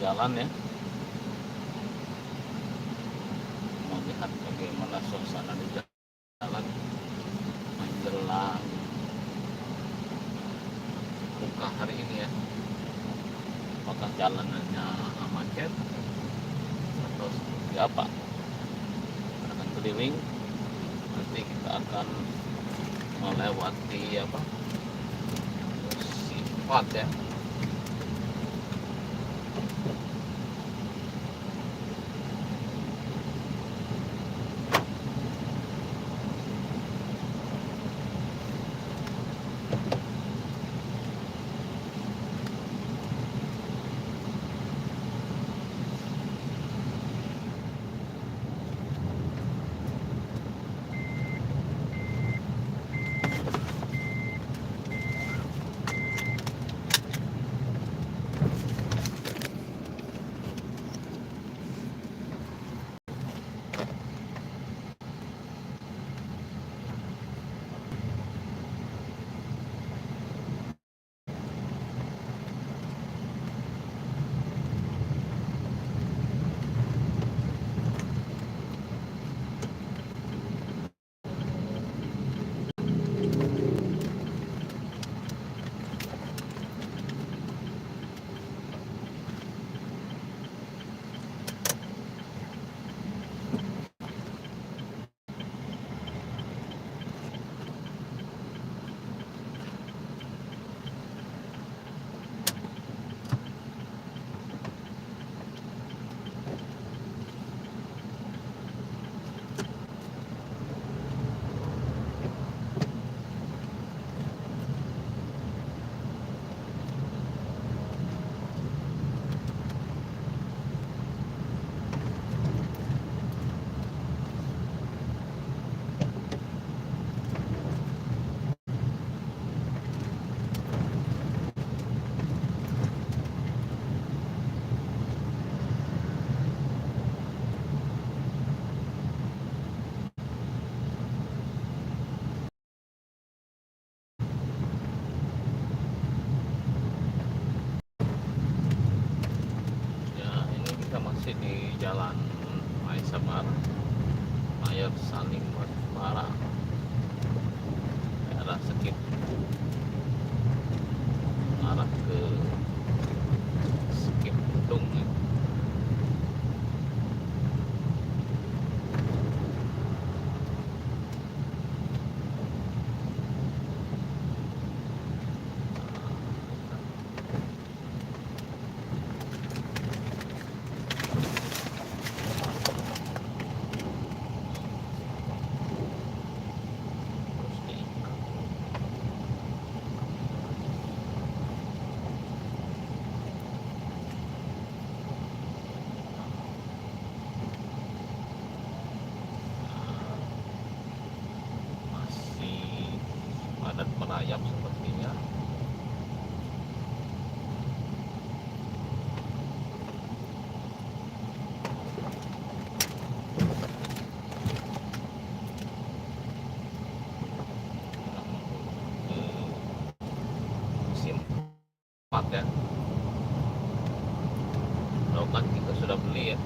jalan ya, melihat bagaimana suasana di jalan menjelang buka hari ini ya. Apakah jalanannya macet atau seperti apa? Akan keliling, nanti kita akan melewati sifat ya. Ya, ini kita masih di Jalan Maisabar, Mayor Salim Batubara, daerah Sekip, arah ke Sekip Tung ya. Terus diikat. Masih padat merayap sepertinya. Musim 4 ya. Logat kita sudah beli ya.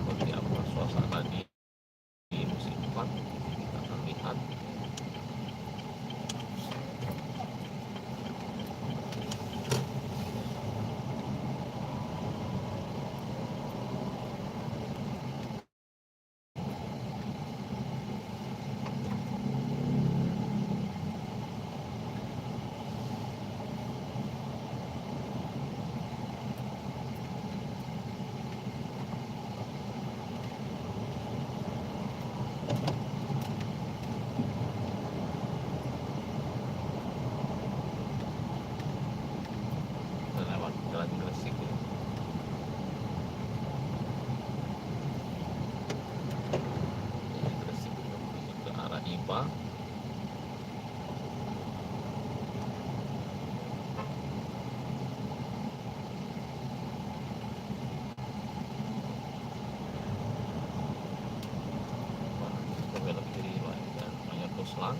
Seperti apa suasana di musim 4, kita akan lihat. Kita lewat Jalan Gresik ya. Dari Gresik kita menuju ke arah IPA. Islam.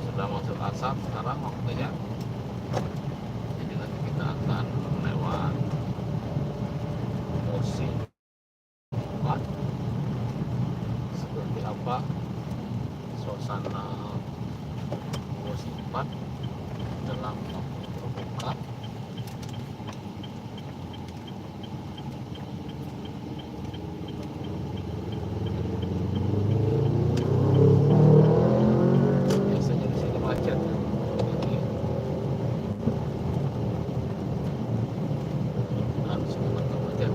sudah masuk asap sekarang waktunya. Jadi nanti kita akan lewat musim 4. Seperti apa suasana musim 4 dalam waktu terbuka. Biasanya di sini macet. Jadi harus memantau macet.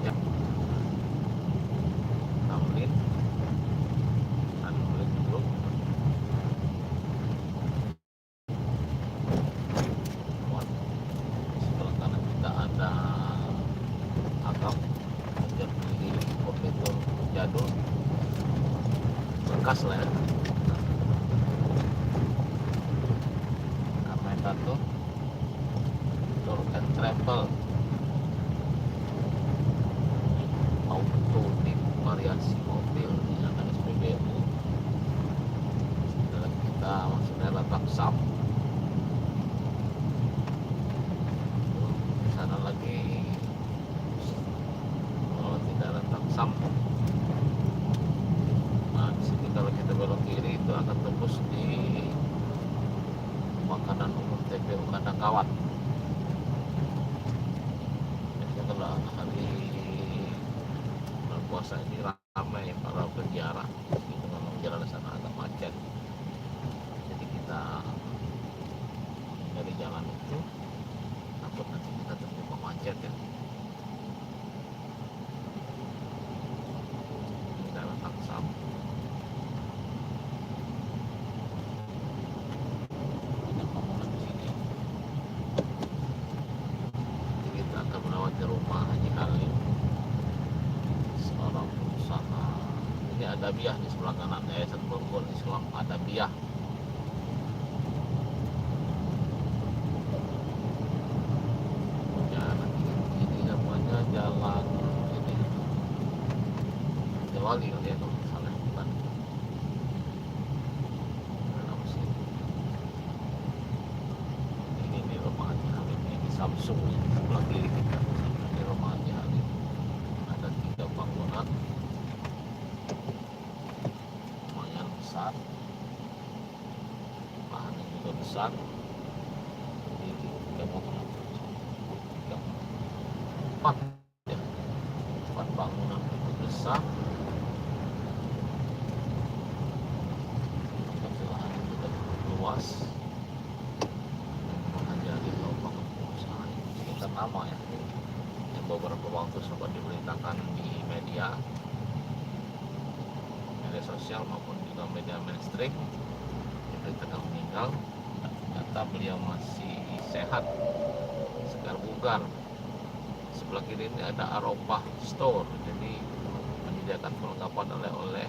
Ya, tamrin dulu. Sebelah kanan kita ada agam, jadi komputer jadul bekas lah ya. Kamera tuh door and travel auto tip variasi mobil dengan SPBU. Setelah kita maksudnya letak sap di sana lagi. Kalau tidak letak sap, nah di sini kalau kita belok kiri itu akan tembus di makanan umum TPU Kandang Kawat. Biasanya kalau hari puasa ini ramai para penjara, itu memang jalan sana agak macet. Jadi kita dari jalan itu takut nanti kita terjebak macet ya. Kita letak sap. Banyak bangunan di sini. Jadi kita akan melewati rumah Haji Halim, seorang pengusaha. Ini ada Biah di sebelah kanan, Yayasan Borgol Islam ada Biah. Jalan ini namanya jalan ini Jawali kali ya kalau nggak salah, bukan? Apa sih? Ini rumah Haji Halim, ini Samsung ya, sebelah kiri kita. Ini rumah Haji Halim. Ada 3 bangunan lumayan besar, lahannya juga besar. Jadi 3 bangunan, 4 ya, 4 bangunan itu besar. Lahannya juga luas. Memang jadi bangun pengusaha ini sekitar nama ya, yang beberapa waktu sempat diberitakan di media sosial maupun juga media mainstream, diberitakan meninggal. Ternyata beliau masih sehat, segar bugar. Sebelah kiri ini ada Arafah Store, jadi menyediakan perlengkapan oleh-oleh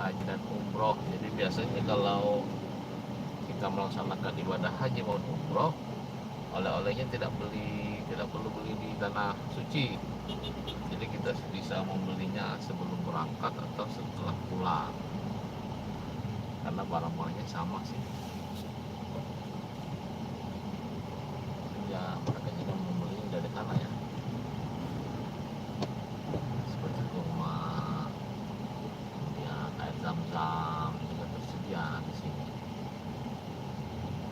haji dan umroh. Jadi biasanya kalau kita melaksanakan ibadah haji maupun umroh, oleh-olehnya tidak perlu beli di tanah suci. Jadi kita bisa membelinya sebelum berangkat atau setelah pulang, karena barang-barangnya sama sih. Ya mereka juga membeli dari sana ya, seperti rumah ya, air zam-zam juga tersedia di sini.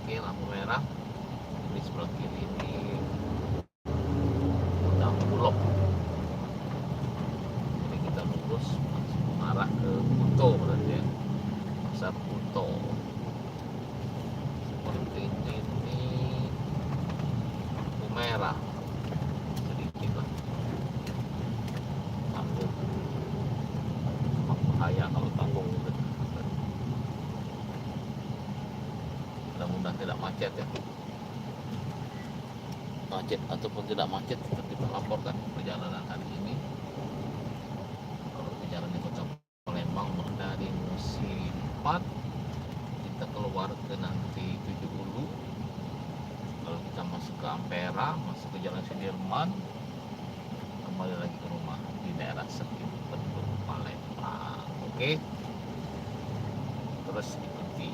Oke, lampu merah di sebelah kiri ini udah Bulog. Jadi kita lurus mengarah ke Kuto, berarti ya, pasar Kuto. Seperti ini lampu merah sedikit lah, tanggung bahaya kalau tanggung. Mudah mudah-mudahan tidak macet ya. Macet ataupun tidak macet tetap kita laporkan perjalanan hari ini. Kalau perjalanan di kota Palembang dari Musi 4 kita keluar ke nanti 7 Ulu, lalu kita masuk ke Ampera, masuk ke Jalan Sudirman, kembali lagi ke rumah di daerah Sekip Penduk Palembang. Oke, terus ikuti.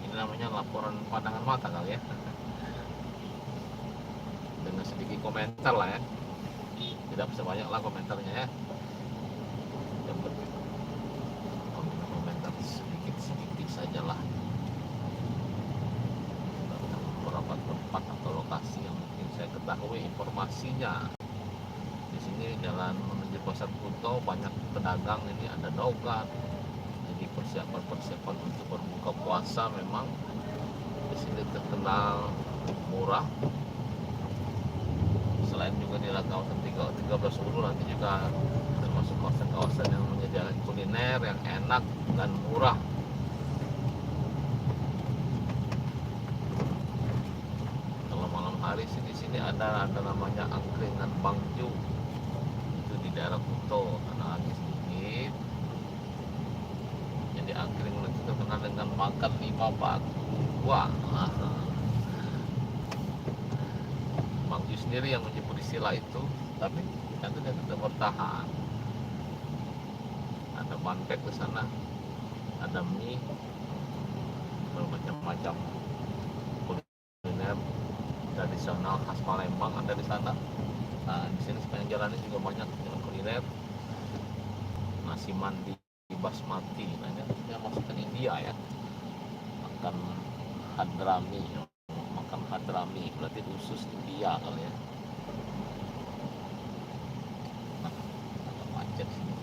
Ini namanya laporan pandangan mata kali ya, dengan sedikit komentar lah ya, tidak bisa banyak lah komentarnya ya, yang penting komentar sedikit sajalah tentang beberapa tempat atau lokasi yang mungkin saya ketahui informasinya. Di sini jalan menuju Pasar Kuto banyak pedagang, ini ada dogat, jadi persiapan untuk berbuka puasa. Memang di sini terkenal murah. Selain juga di kawasan 13 Ulu nanti juga termasuk kawasan-kawasan yang menyediakan kuliner yang enak dan murah. Kalau malam hari di sini ada namanya angkringan Bangju, itu di daerah Kuto, karena lagi sedikit. Jadi angkringan itu terkenal dengan makan 5 batu. Wah, Bangju sendiri yang menyebut istilah itu, tapi nanti dia tetap bertahan. Ada pancake di sana, ada mie, bermacam-macam kuliner tradisional khas Palembang ada di sana. Nah, di sini sepanjang jalan ini juga banyak kuliner. Nasi mandi basmati, namanya masakan India ya. Makan hadrami, berarti khusus India kali ya. Nah, agak macet sini.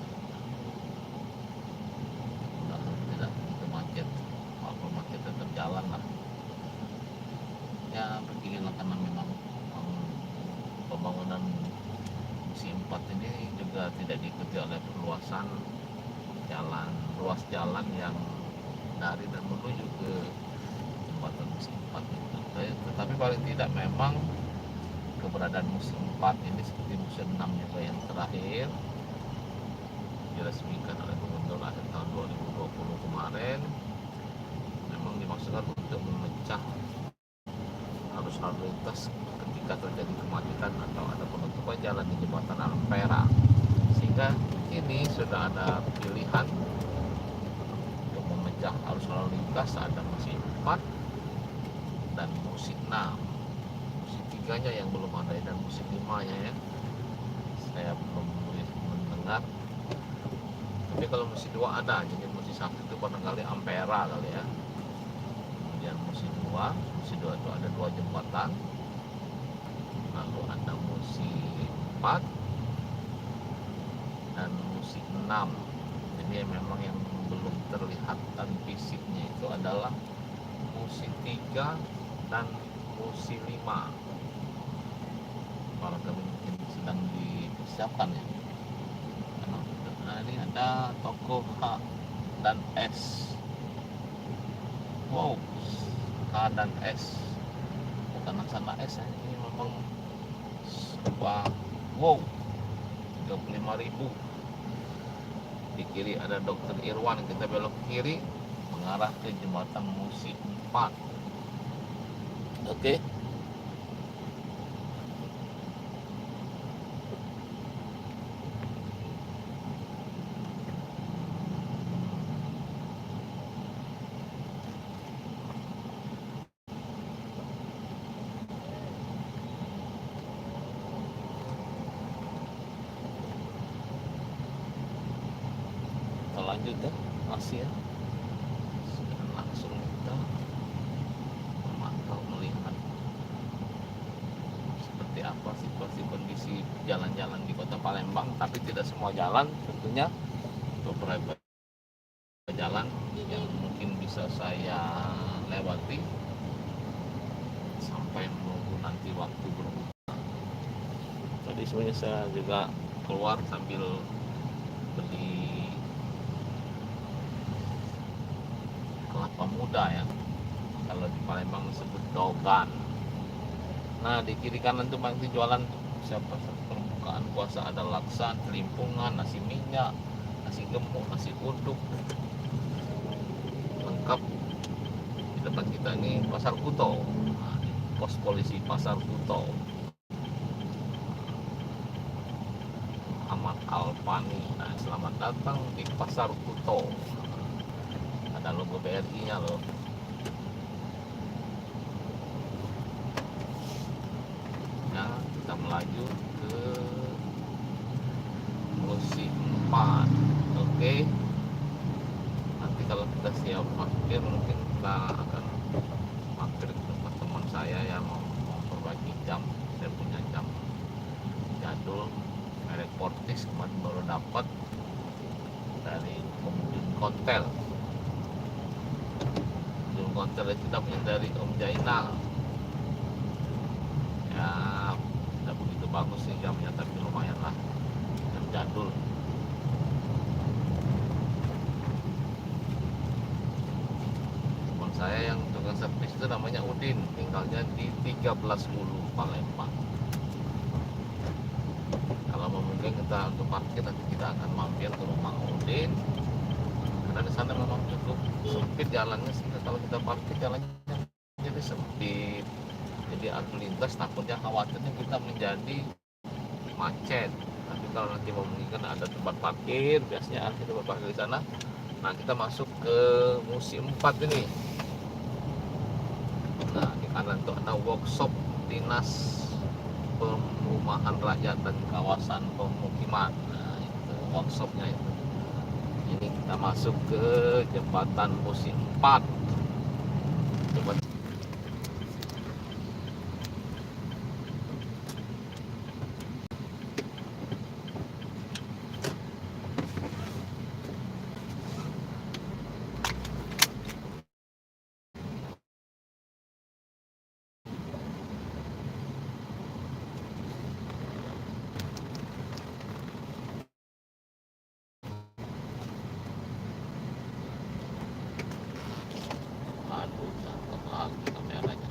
Tidak begitu macet, walaupun macet tetap jalan lah. Ya beginilah, karena memang pembangunan Musi 4 ini juga tidak diikuti oleh perluasan ruas jalan yang dari dan menuju ke jembatan Musi 4 itu. Tetapi paling tidak memang keberadaan Musi 4 ini seperti Musi 6 juga yang terakhir diresmikan oleh Gubernur akhir tahun 2020 kemarin, memang dimaksudkan untuk memecah arus lalu lintas ketika terjadi kemacetan atau ada penutupan jalan di jembatan Ampera, sehingga ini sudah ada pilihan untuk memecah arus lalu lintas. Ada Musi 4 dan Musi 6, Musi 3 nya yang belum ada, dan Musi 5 nya ya saya belum mendengar. Tapi kalau Musi 2 ada, jadi Musi 1 itu barangkali Ampera kali ya. Kemudian Musi 2 itu ada 2 jembatan, lalu ada Musi 4 dan Musi 6. Jadi memang yang belum terlihat dan fisiknya itu adalah Musi 3 dan Musi 5. Barangkali mungkin sedang dipersiapkan ya. Nah, ini ada toko H dan S. Wow, H dan S, bukan aksana S ya. Ini memang sebuah wow, 35.000. Di kiri ada Dr. Irwan, kita belok kiri mengarah ke jembatan Musi 4. Oke. Lanjut ya, masih ya. Langsung kita memantau, melihat seperti apa situasi kondisi jalan-jalan di kota Palembang. Tapi tidak semua jalan tentunya, beberapa jalan yang mungkin bisa saya lewati sampai menunggu nanti waktu berbuka. Tadi sebenarnya saya juga keluar sambil beli Pemuda ya, kalau di Palembang disebut dogan. Nah di kiri kanan tuh masih jualan siapa permukaan puasa, ada laksa, kelimpungan, nasi minyak, nasi gemuk, nasi uduk, lengkap. Di depan kita ini Pasar Kuto. Nah, di pos polisi Pasar Kuto, Ahmad Alfani. Nah, selamat datang di Pasar Kuto. Ada logo BRI-nya loh. Ya, kita melaju ke Musi 4. Oke. Nanti kalau kita siap parkir, mungkin kita akan parkir ke tempat teman saya yang mau memperbaiki jam. Saya punya jam jadul merek Portis, kemarin baru dapat dari Kontel. Kontel itu kita punya dari Om Jainal. Ya, tidak begitu bagus sih jamnya, tapi lumayan lah, jam jadul. Teman saya yang tukang servis itu namanya Udin, tinggalnya di 1310 Palembang. Kalau memungkinkan kita untuk parkir, nanti kita akan mampir ke rumah Udin, karena di sana memang cukup sempit jalannya, sehingga kalau kita parkir jalannya jadi sempit, jadi arus lintas takutnya khawatirnya kita menjadi macet. Tapi kalau nanti memungkinkan ada tempat parkir, biasanya ada tempat parkir di sana. Nah kita masuk ke Museum 4 ini. Nah di kanan itu ada workshop dinas perumahan rakyat dan kawasan pemukiman. Nah itu workshopnya itu. Ini kita masuk ke jembatan Museum 4. Jembatan kameranya.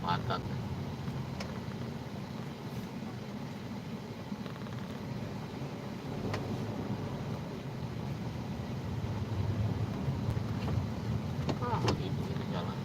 Padat. Begitu kita jalan.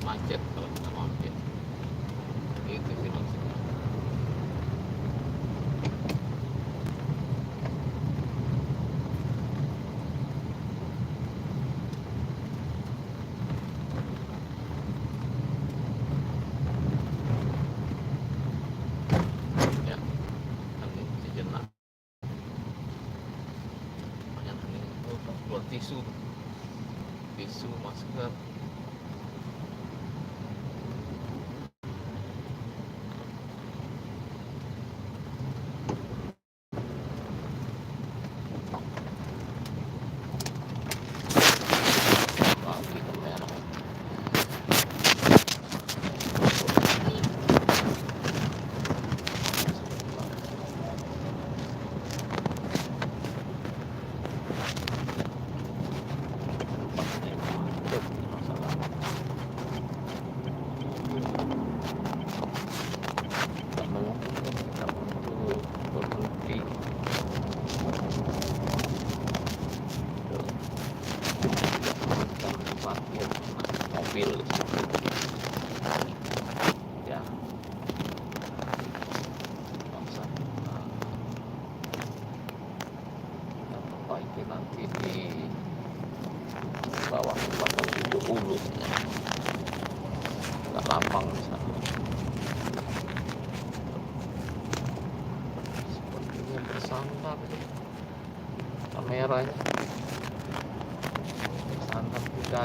Macet kalau kita mampir, itu sih maksudnya.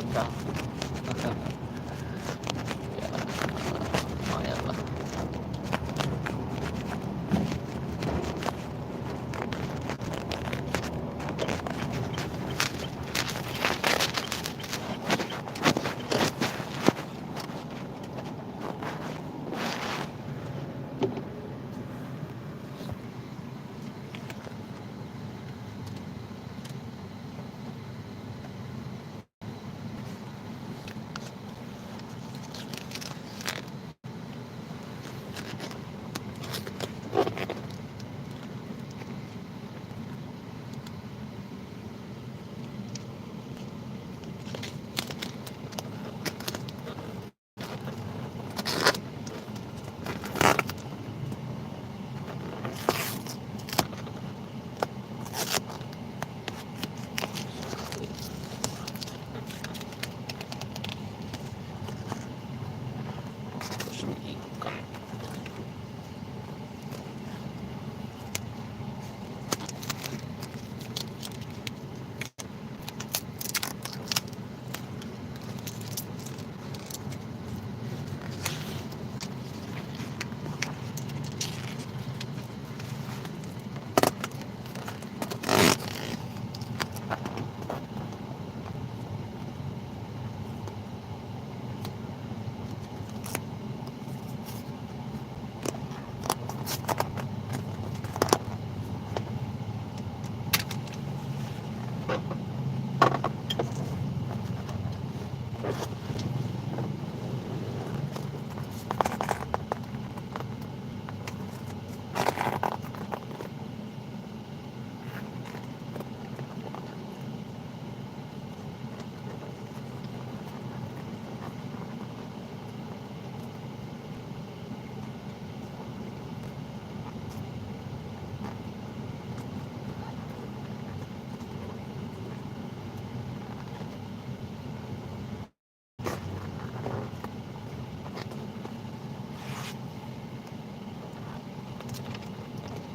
wisata. Ya, lumayan lah. Ikan.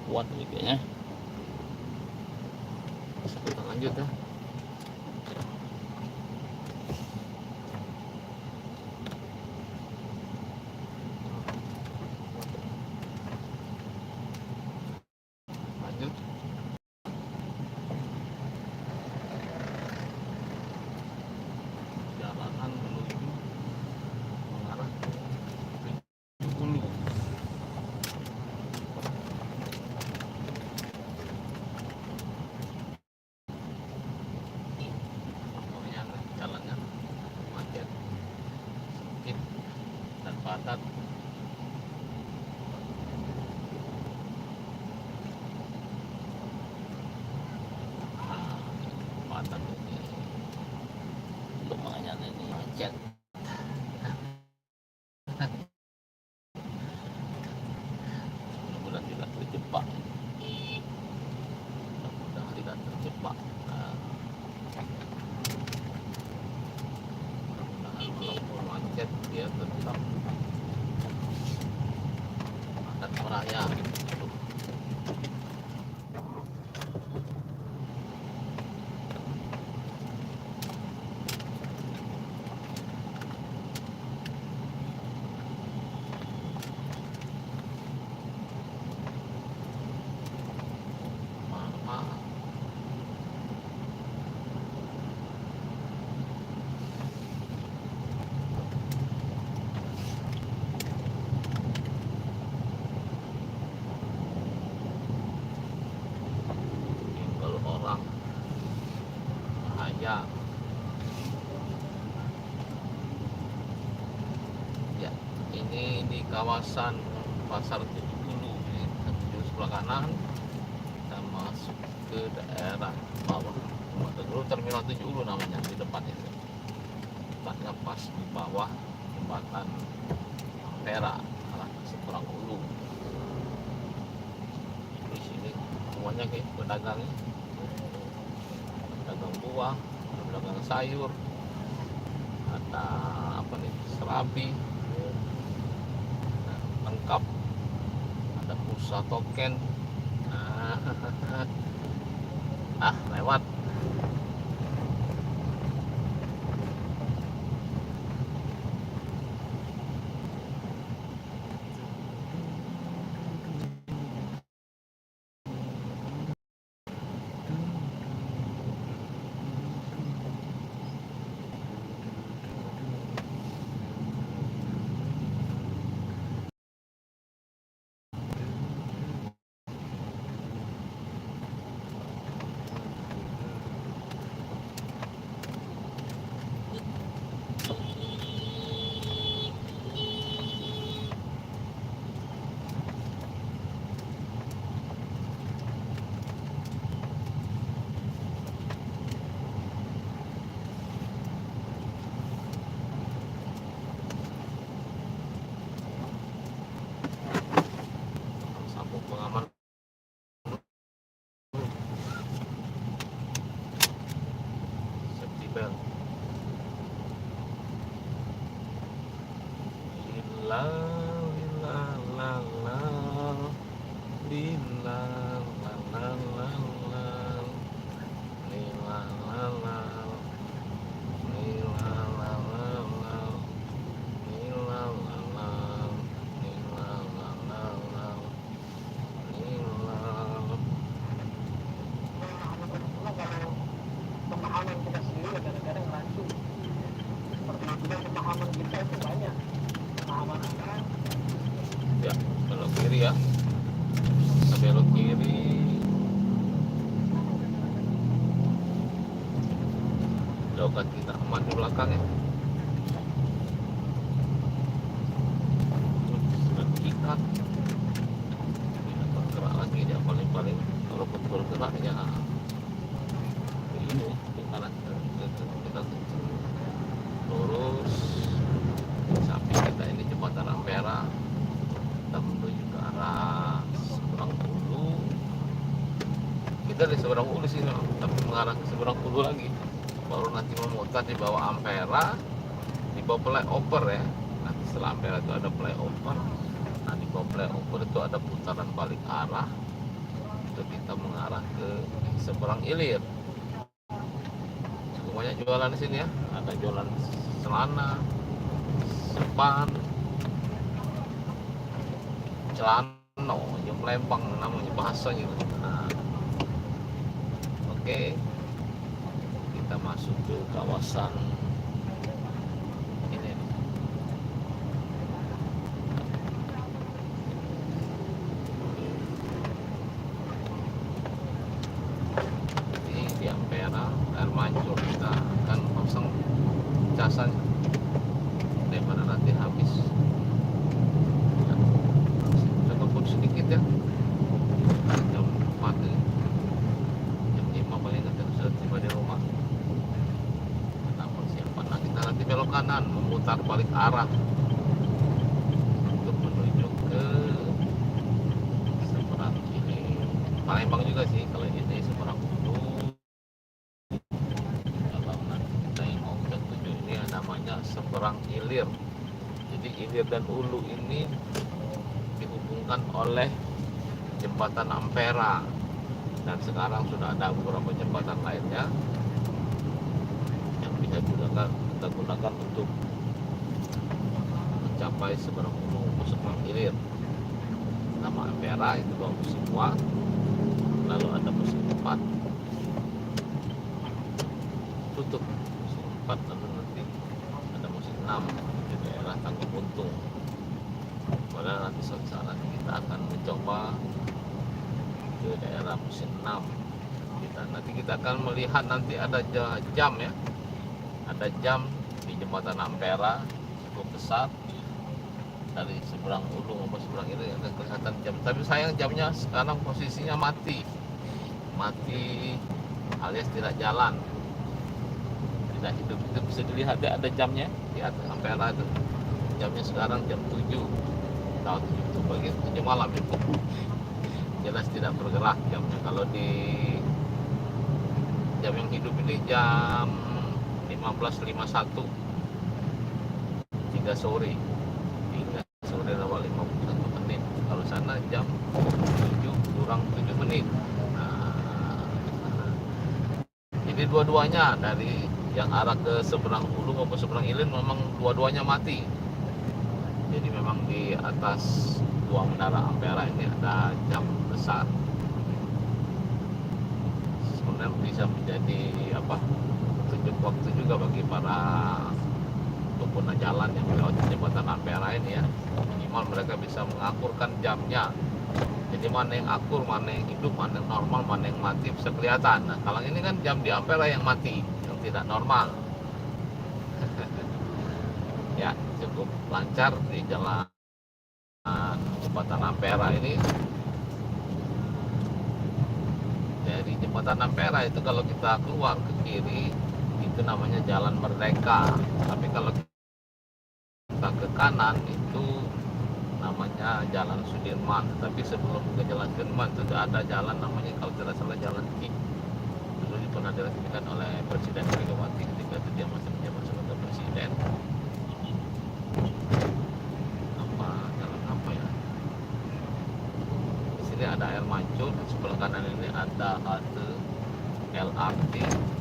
Kuat nih kayaknya. Kita lanjut ya. Lanjut. Jalanan menuju mengarah ke hulu. Jalannya macet, sempit, dan padat. Padat ini lumayan, ini macet. Mudah-mudahan tidak terjebak. Mudah-mudahan tidak terjebak. Walaupun macet, dia tetap padat meraya. Kalau orang bahaya. Ya, ini di kawasan Pasar Tujuh menuju sebelah kanan, kita masuk ke daerah bawah. Dulu Terminal 7 namanya di depan itu. Tempatnya pas di bawah jembatan Ampera arah seberang Hulu. Di sini semuanya kayak pedagang, pedagang buah, pedagang sayur, ada apa nih, serabi, lengkap, ada pulsa token. Lewat. ya, belok kiri ya, kita belok kiri. Jauhkan kita aman di belakang ya. Ikat tidak bergerak lagi dia, paling walaupun bergerak ya ini di kanan kita lurus sampai kita ini jembatan Ampera. Kita menuju ke arah Seberang Ulu. Kita di Seberang Ulu sini, tapi mengarah ke Seberang Ulu lagi, baru nanti memutar di bawah Ampera, di bawah flyover ya. Nanti setelah Ampera itu ada flyover. Nah di bawah flyover itu ada putaran balik arah, itu kita mengarah ke Seberang Ilir. Cukup banyak jualan di sini ya, ada jualan celana, sepan, celano, yang Lembang namanya bahasanya. Nah, oke, kita masuk ke kawasan ini. Di Ampera, air mancur, kita akan pasang casan daripada nanti habis. Sedikit ya, jam 4 ya. Jam 5 paling nanti sudah tiba di rumah. Kita persiapan, nah kita nanti belok kanan memutar balik arah untuk menuju ke Seberang ini Palembang juga sih. Kalau ini Seberang Ulu, kalau nanti kita yang mau ke tujuh ini namanya Seberang Ilir. Jadi Ilir dan Ulu ini dihubungkan oleh jembatan Ampera, dan sekarang sudah ada beberapa jembatan lainnya yang bisa kita gunakan untuk mencapai Seberang Ulu maupun Seberang Ilir. Nama Ampera itu dua musim semua, lalu ada musim 4 tutup, musim 4 lalu nanti ada musim 6 di daerah Tanggung Buntung. Padahal nanti suatu saat kita akan mencoba ke daerah musim 6. Nanti kita akan melihat, nanti ada jam ya, ada jam di jembatan Ampera cukup besar. Dari Seberang Ulu maupun Seberang ini ada kelihatan jam, tapi sayang jamnya sekarang posisinya mati alias tidak jalan, tidak hidup. Itu bisa dilihat ya, ada jamnya di atas Ampera itu, jamnya sekarang jam 7 tahun itu bagi 7 malam itu jelas tidak bergerak jamnya. Kalau di jam yang hidup ini jam 15.51 3 sore lewat 51 menit. Kalau sana jam 7 kurang 7 menit. Nah, jadi dua-duanya dari yang arah ke Seberang Ulu maupun Seberang Ilir memang dua-duanya mati. Jadi memang di atas dua menara Ampera ini ada jam besar. Sebenarnya bisa menjadi tunjuk waktu juga bagi para pengguna jalan yang melewati jembatan Ampera ini ya. Minimal mereka bisa mengakurkan jamnya. Jadi mana yang akur, mana yang hidup, mana yang normal, mana yang mati bisa kelihatan. Nah, kalau ini kan jam di Ampera yang mati, yang tidak normal. Ya, cukup lancar di jalan jembatan Ampera ini. Dari jembatan Ampera itu kalau kita keluar ke kiri itu namanya Jalan Merdeka, tapi kalau kita ke kanan itu namanya Jalan Sudirman. Tapi sebelum ke Jalan Sudirman itu ada jalan namanya, kalau tidak salah, Jalan Ki. Dulu itu pernah diresmikan oleh Presiden Megawati ketika itu dia masih menjabat sebagai presiden. Jalan apa ya? Di sini ada air mancur, di sebelah kanan ini ada halte LRT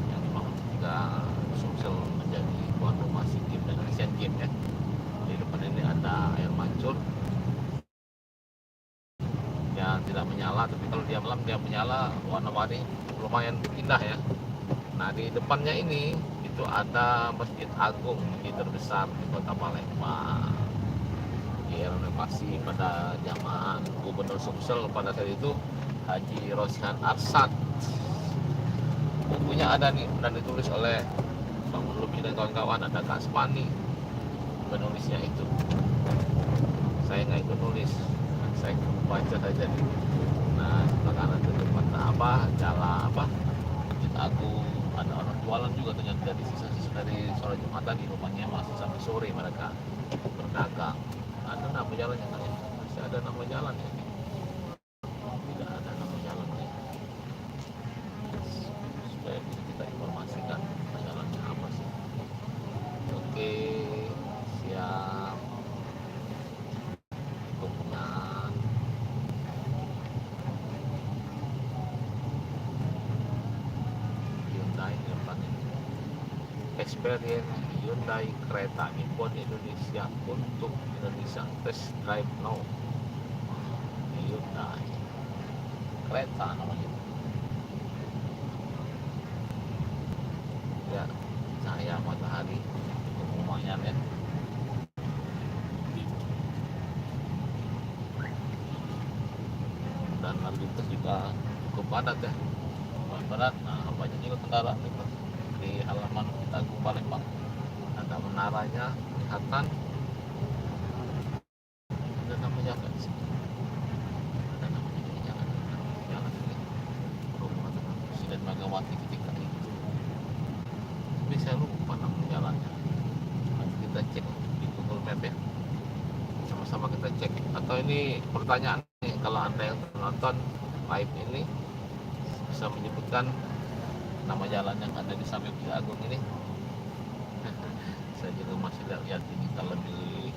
yang memang jika Sumsel menjadi tuan rumah SEA Games dan Asian Games ya. Di depan ini ada air mancur yang tidak menyala, tapi kalau dia malam dia menyala, warna-warni lumayan indah ya. Nah di depannya ini itu ada Masjid Agung, masjid terbesar di Kota Palembang. direnovasi pada zaman Gubernur Sumsel pada saat itu, Haji Roshan Arsad. Bukunya ada nih dan ditulis oleh Bangun Lubis dan kawan-kawan, ada Kak Spani penulisnya itu. Saya nggak ikut nulis, saya baca saja nih. Nah, makanan itu tempat apa, jalan apa, Masjid Agung, ada orang jualan juga ternyata dari sisa-sisa dari sore Jumat tadi, rupanya masih sampai sore mereka berdagang. Ada nama jalannya kan ya? Masih ada nama jalan ya? Tidak ada nama jalan ya? Supaya bisa kita informasikan jalannya apa sih. Oke, siap. Kemudian Hyundai di depan ini. Experience Hyundai kereta import Indonesia untuk Indonesia, test drive now. Hyundai kereta namanya ya, cahaya matahari lumayan ya. Dan lalu lintas juga cukup padat ya, padat. Nah, banyak juga kendaraan itu di halaman kita Agung Palembang. Ada menaranya kelihatan, ada namanya apa di sini, ada namanya di jalan ini rumah Presiden Megawati ketika itu, tapi saya lupa nama jalannya. Nanti kita cek di Google Map ya, sama-sama kita cek. Atau ini pertanyaan nih, kalau anda yang menonton live ini bisa menyebutkan nama jalan yang ada di samping Masjid Agung ini. Saya juga masih lihat ini kalau di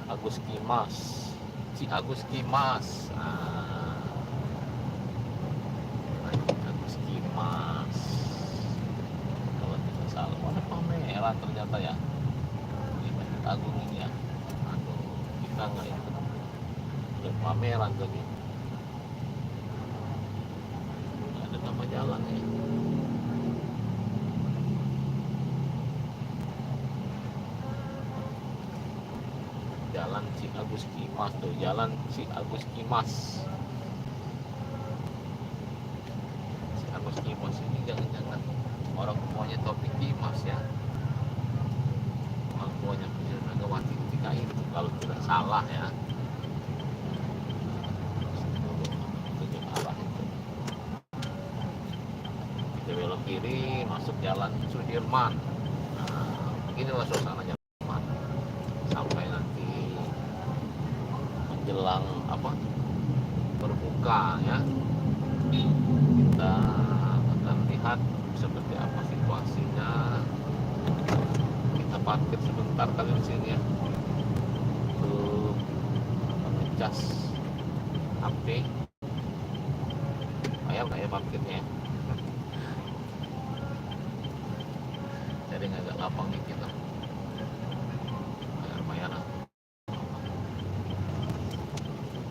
Agus Kimas, si Agus Kimas. Agus Kimas. Kalau tidak salah, ada pameran ternyata ya di Masjid Agung ini ya. Aduh, kita nggak ikut pameran tadi. Ada nama jalan ya. Jalan Si Agus Kimas tuh, Jalan Si Agus Kimas. Si Agus Kimas ini jangan-jangan orang tuanya Taufik Kimas ya, orang tuanya Presiden Megawati ketika itu kalau tidak salah ya. Belok kiri masuk Jalan Sudirman. Nah, beginilah suasananya sampai nanti menjelang apa berbuka ya. Kita akan lihat seperti apa situasinya. Kita parkir sebentar kali di sini ya untuk mengecas HP. Bayar nggak ya parkirnya? Jadi agak lapang dikit lah. Lumayan lah.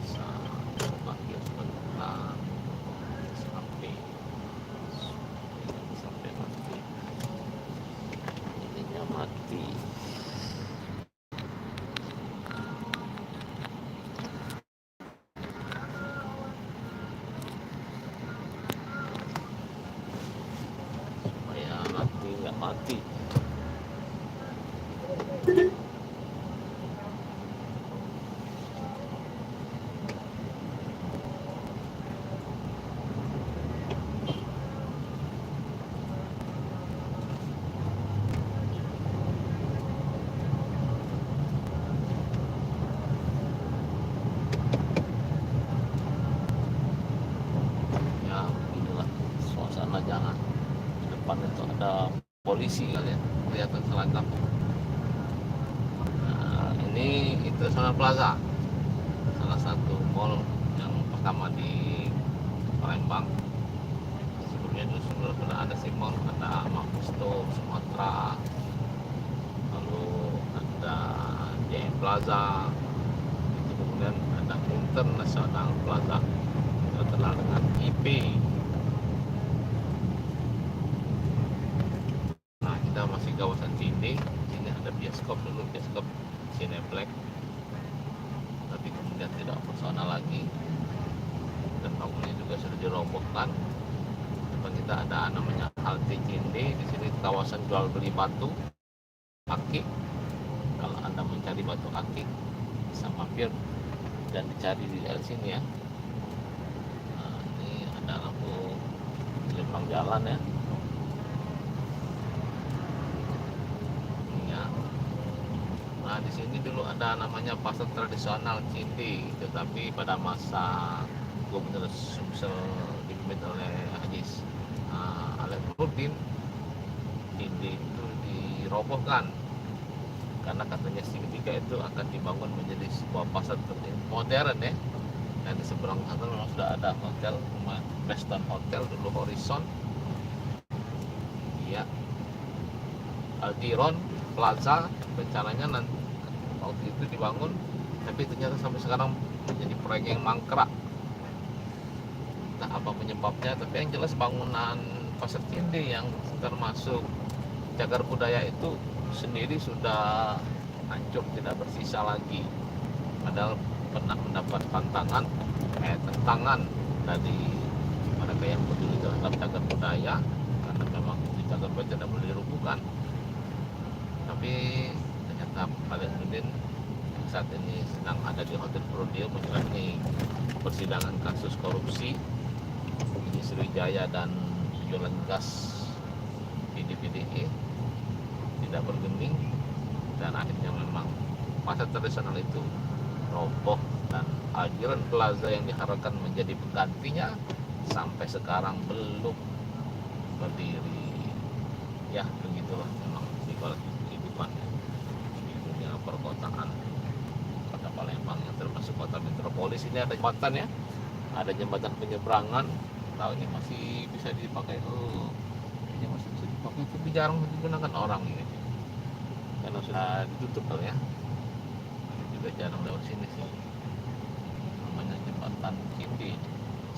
Bisa parkir sebentar sampai ininya mati. Supaya mati nggak mati. Jangan di depan itu ada polisi kalian kelihatan seragam. Nah, ini itu Sana Plaza, salah satu mall yang pertama di Palembang. Sebelumnya itu sudah ada sih mall, ada Mapusto Sumatera, lalu ada JM Plaza, itu kemudian ada International Plaza terkenal dengan IP. Masih kawasan Cinde, Cineplex, tapi kemudian tidak operasional lagi dan bangunnya juga sudah dirobohkan. Depan kita ada namanya halte Cinde. Di sini kawasan jual beli batu akik. Kalau Anda mencari batu akik bisa mampir dan dicari di sini ya. Nah, ini ada lampu lempang jalan ya. Nah, di sini dulu ada namanya pasar tradisional Cinde, tetapi pada masa Gubernur Sumsel dipimpin oleh Haji Alek Nurdin, Cinde itu dirobohkan karena katanya segitiga itu akan dibangun menjadi sebuah pasar modern ya. Dan di seberang sana memang sudah ada hotel, Weston Hotel dulu, Horizon, ya, Aldiron Plaza rencananya nanti waktu itu dibangun, tapi ternyata sampai sekarang menjadi proyek yang mangkrak. Entah apa penyebabnya, tapi yang jelas bangunan pasar Cinde yang termasuk cagar budaya itu sendiri sudah hancur, tidak bersisa lagi. Padahal pernah mendapat tantangan dari mereka yang peduli terhadap cagar budaya, karena memang cagar budaya tidak boleh dirubuhkan. Tapi ternyata Pak Nurdin saat ini sedang ada di Hotel Prodeo menjalani persidangan kasus korupsi di Sriwijaya dan penjualan gas PDPDE tidak bergeming, dan akhirnya memang pasar tradisional itu roboh, dan Aldiron Plaza yang diharapkan menjadi penggantinya sampai sekarang belum berdiri. Ya begitulah memang di kehidupan di dunia perkotaan Kota Palembang yang termasuk kota metropolis. Ini ada jembatan ya, ada jembatan penyeberangan. Tahu ini masih bisa dipakai, ini masih bisa dipakai, tapi jarang digunakan orang ini karena sudah ditutup ya. Ini juga jarang lewat sini sih, namanya jembatan Cinde.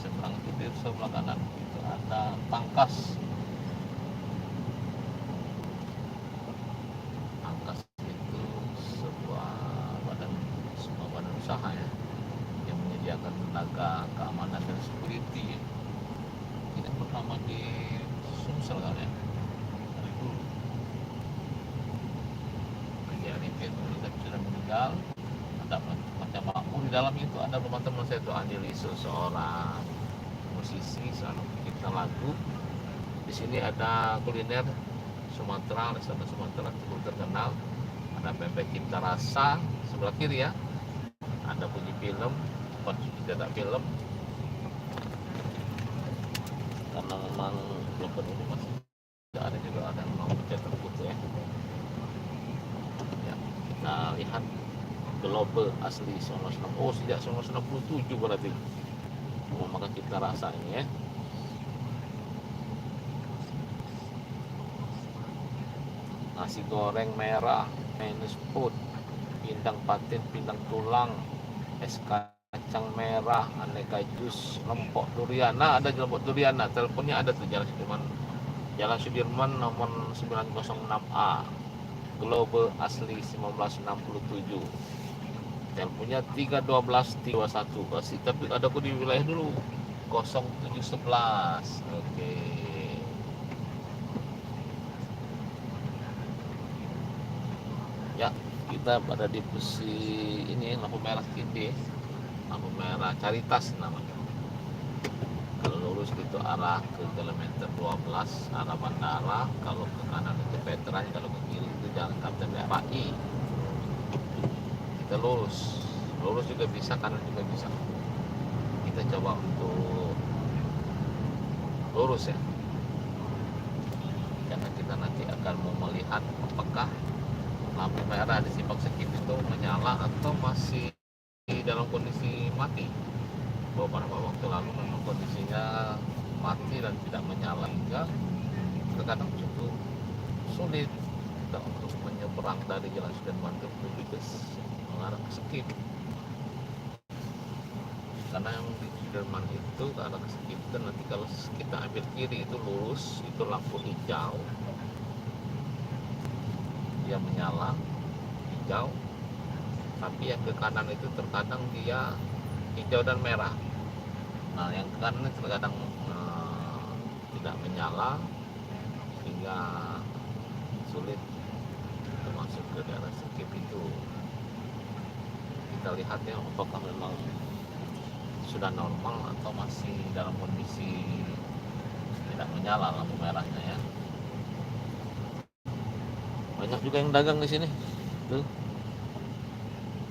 Seberang itu di sebelah kanan itu ada Tangkas. Itu sebuah badan usaha ya, yang menyediakan tenaga keamanan dan security. Tidak pertama di Sumsel kan ya, dari dulu. Raja Arifin sudah meninggal. Ada macam makmur di dalam itu. Ada rumah teman saya itu Andi Liso, seorang musisi, seorang pencipta lagu. Di sini ada kuliner Sumatera, restoran Sumatera cukup terkenal. Ada pempek Cipta Rasa sebelah kiri ya. Ada Bunyi Film, cetak film. Karena memang belum ini masih ada juga ada yang mau cetak buku ya. Ya, kita lihat Global asli 1960. Oh, sejak 1967 berarti mau makan Cipta Rasa ini ya. Nasi goreng merah, Chinese food, pindang patin, pindang tulang, es kacang merah, aneka jus, lempok durian. Nah, ada lempok durian. Nah, teleponnya ada tuh, Jalan Sudirman nomor 906A, Global asli 1967. Teleponnya 312 321. Kasih, tapi ada aku di wilayah dulu 0711. Oke. Ya, kita pada di posisi ini lampu merah Cinde, lampu merah Caritas namanya. Kalau lurus itu arah ke kilometer 12 arah bandara, kalau ke kanan itu veteran, kalau ke kiri itu jalan Kapten BRI. Kita lurus juga bisa, kanan juga bisa. Kita coba untuk lurus ya, karena kita nanti akan mau melihat apakah lampu merah di Simpang Sekip itu menyala atau masih dalam kondisi mati. Beberapa waktu lalu memang kondisinya mati dan tidak menyala, hingga terkadang cukup sulit kita untuk menyeberang dari Jalan Sudirman ke mengarah ke Sekip. Karena yang di Sudirman itu ke arah ke Sekip itu nanti kalau kita ambil kiri itu lurus, itu lampu hijau, dia menyala hijau. tapi yang ke kanan itu terkadang dia hijau dan merah. Nah yang ke kanan itu terkadang tidak menyala sehingga sulit masuk ke daerah skip itu. Kita lihat ya apakah memang sudah normal atau masih dalam kondisi tidak menyala lampu merahnya ya. Banyak juga yang dagang di sini tuh,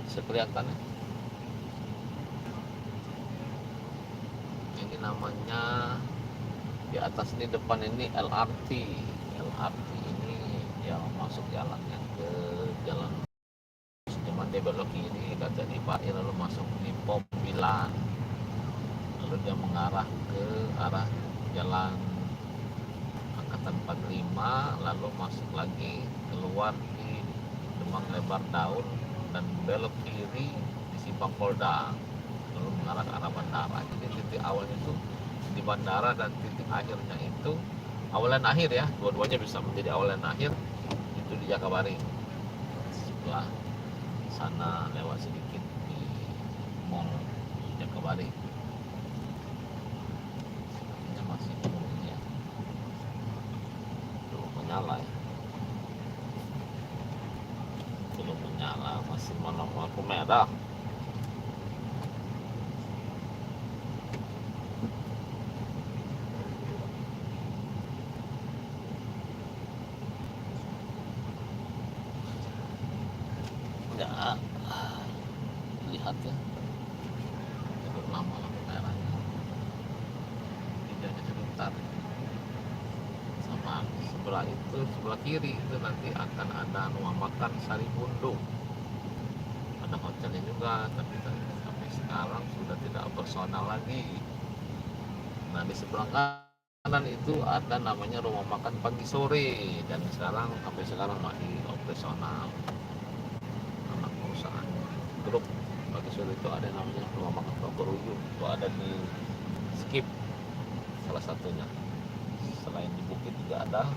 bisa kelihatan ya. Ini namanya di atas ini, depan ini LRT ini yang masuk jalannya ke jalan Sudirman, dia belok kiri kata di Pak, lalu masuk di Pom Pilan, lalu dia mengarah ke arah jalan Angkatan 45, lalu masuk lagi keluar di Demang Lebar Daun dan belok kiri di Simpang Polda, lalu mengarah ke arah bandara. Jadi titik awalnya itu di bandara dan titik akhirnya itu awal dan akhir ya, dua-duanya bisa menjadi awal dan akhir itu di Jakabaring. Setelah sana lewat sedikit di Mall Jakabaring. Ini masih penuh ya, belum menyala ya, belum menyala, masih lampu merah. Ya, lihat ya, cukup lama lampu merahnya, hijaunya sebentar. Sama sebelah itu, sebelah kiri itu nanti akan ada rumah makan Sari Bundung, ada hotelnya juga, tapi sampai sekarang sudah tidak operasional lagi. Nah di sebelah kanan itu ada namanya rumah makan Pagi Sore, dan sekarang sampai sekarang masih operasional. Anak perusahaan grup Pagi Sore itu ada namanya rumah makan Pagaruyung, itu ada di Skip salah satunya. Selain di Bukit juga ada.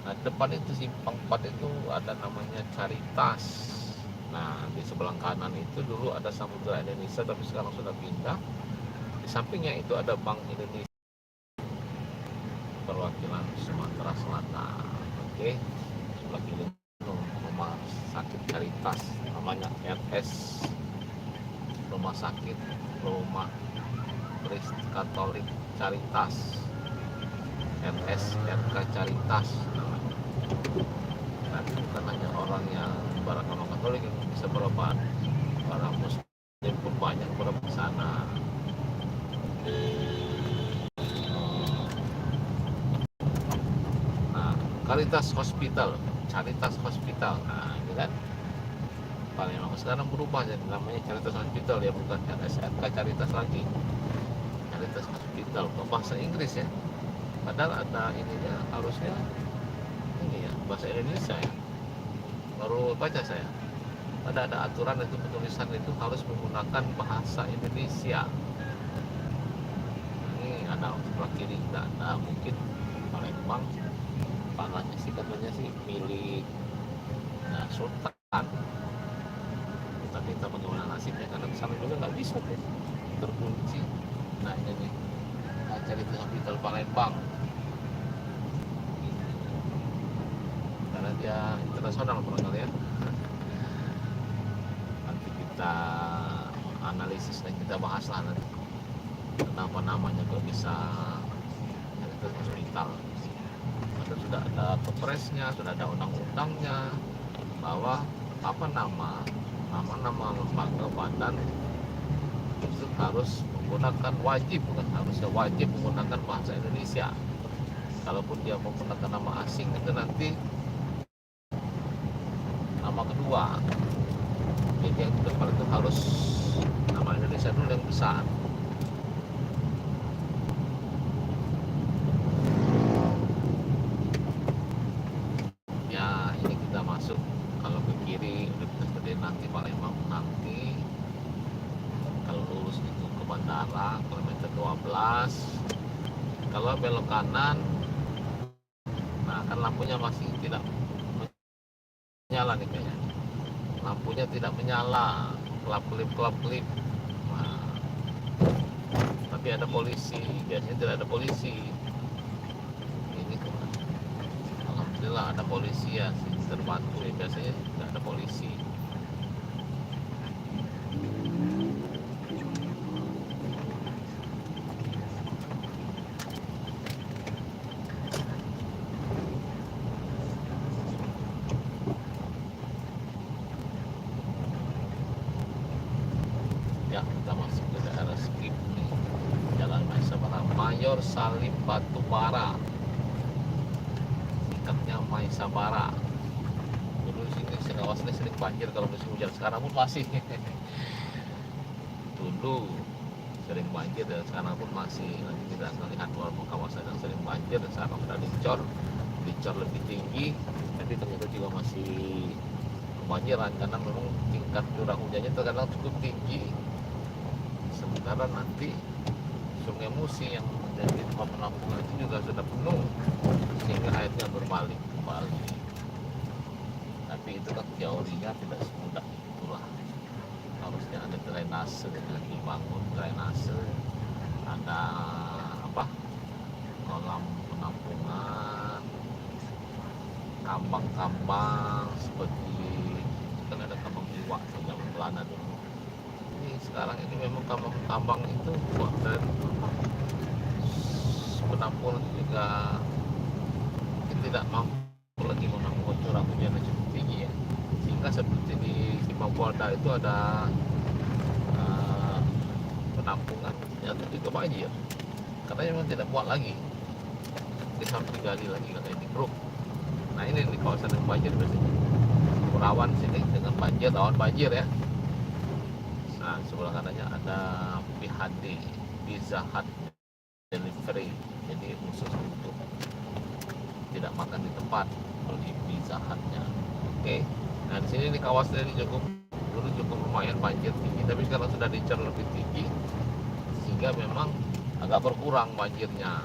Nah depan itu Simpang 4 itu ada namanya Caritas. Nah di sebelah kanan itu dulu ada Samudra Indonesia, tapi sekarang sudah pindah. Di sampingnya itu ada Bank Indonesia, perwakilan Sumatera Selatan. Oke, sebelah kiri rumah sakit Caritas, namanya RS, rumah sakit rumah Kristen Katolik Caritas, RSRK Caritas. Nanti bukan hanya orang yang beragama Katolik yang bisa berobat, orang Muslim pun banyak berobat di sana. Nah, Caritas Hospital. Nah, ini kan Palembang sekarang berubah jadi namanya Caritas Hospital ya, bukan RSRK Caritas lagi. Caritas Hospital, bahasa Inggris ya. Padahal ada ininya, harusnya ini ya bahasa Indonesia ya. Baru baca saya. Ada aturan itu, penulisan itu harus menggunakan bahasa Indonesia. Ini ada sebelah kiri tidak ada, mungkin Palembang tanahnya sih katanya sih milik Sultan. Kita minta bagaimana nasibnya, karena kesana juga nggak bisa tuh, terkunci. Nah ini nih, Caritas Hospital Palembang, karena dia internasional barangkali ya. Nanti kita analisis dan kita bahas lah nanti kenapa namanya kok bisa Caritas Hospital. Sudah ada kepresnya, sudah ada undang-undangnya bahwa apa nama lembaga badan itu harus menggunakan, bukan harusnya wajib menggunakan bahasa Indonesia. Kalaupun dia menggunakan nama asing itu nanti nama kedua. Jadi yang depan itu harus nama Indonesia dulu yang besar. Ya ini kita masuk, kalau ke kiri Universitas Gede nanti Palembang nanti, kalau lurus itu ke bandara kilometer 12. Kalau belok kanan, nah kan lampunya masih tidak menyala nih kayaknya. lampunya tidak menyala, kelap-kelip. Nah, tapi ada polisi, biasanya tidak ada polisi. Ini alhamdulillah ada polisi ya, terbantu ya, biasanya tidak ada polisi. Ya, kita masuk ke daerah Skip nih, Jalan Maisabara, Mayor Salim Batubara, tingkatnya Maisabara. Dulu sini kawasan sering banjir kalau musim hujan, sekarang pun masih. Dulu sering banjir dan sekarang pun masih. Nanti kita akan lihat beberapa kawasan yang sering banjir dan sekarang sudah dicor lebih tinggi, tapi ternyata juga masih kebanjiran karena memang tingkat curah hujannya terkadang cukup tinggi. Sementara nanti Sungai Musi yang menjadi tempat penampungan itu juga sudah penuh sehingga airnya berbalik kembali. Tapi itu kan teorinya tidak semudah itulah. Harusnya ada drainase, dengan dibangun drainase, ada kolam penampungan, kambang-kambang seperti kan ada kambang iwak zaman Belanda dulu. Ini sekarang ini memang kambang-kambang itu buat dan penampungan juga mungkin tidak mampu lagi menampung curah hujan yang cukup tinggi ya, sehingga seperti di Polda itu ada penampungan ternyata juga banjir karena memang tidak buat lagi, dia harus digali lagi katanya di grup. Nah ini di kawasan yang banjir biasanya rawan sini dengan banjir, rawan banjir ya. Nah sebelah kanannya ada PHD, Pizza Hut Delivery, jadi khusus untuk tidak makan di tempat, beli Pizza Hutnya. Oke. Nah di sini di kawasan ini dulu cukup lumayan banjir tinggi, tapi sekarang sudah dicor lebih tinggi sehingga memang agak berkurang banjirnya.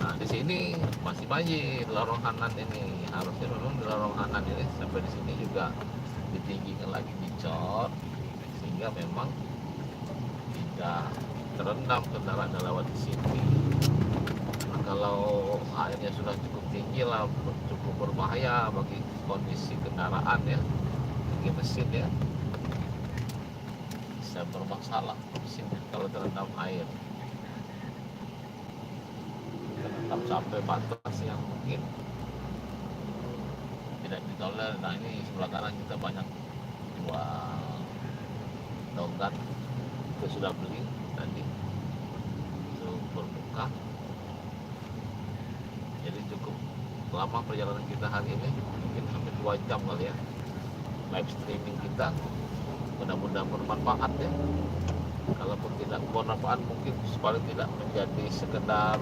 Nah di sini masih banjir lorong kanan ini, harusnya memang di lorong kanan ini sampai di sini juga ditinggikan lagi, dicor sehingga memang tidak terendam kendaraan yang lewat di sini. Nah, kalau airnya sudah cukup tinggi lah, cukup berbahaya bagi kondisi kendaraan ya, bagi mesin ya, bisa bermasalah mesinnya kalau terendam air, terendam sampai batas yang mungkin tidak ditolerir. Nah ini sebelah kanan kita banyak jual donat, kita sudah beli tadi itu berbuka. Jadi cukup lama perjalanan kita hari ini, mungkin hampir 2 jam kali ya live streaming kita. Mudah-mudahan bermanfaat ya. Kalaupun tidak bermanfaat, mungkin paling tidak menjadi sekedar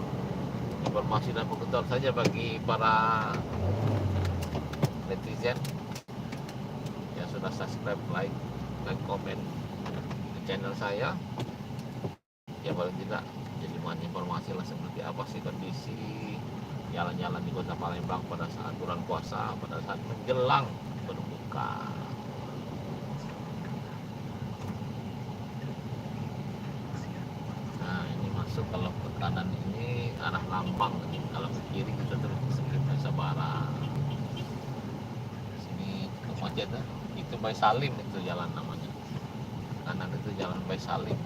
informasi dan pengetahuan saja bagi para netizen yang sudah subscribe, like, dan komen di channel saya. Ya paling tidak jadi bahan informasi lah seperti apa sih kondisi jalan-jalan di Kota Palembang pada saat bulan puasa, pada saat menjelang berbuka. Nah ini masuk, kalau ke kanan ini arah Lambang, kalau ke kiri kita terus ke Skip Maisabara. Sini ke Macet ya, itu Bay Salim itu jalan namanya. Kanan itu jalan Bay Salim.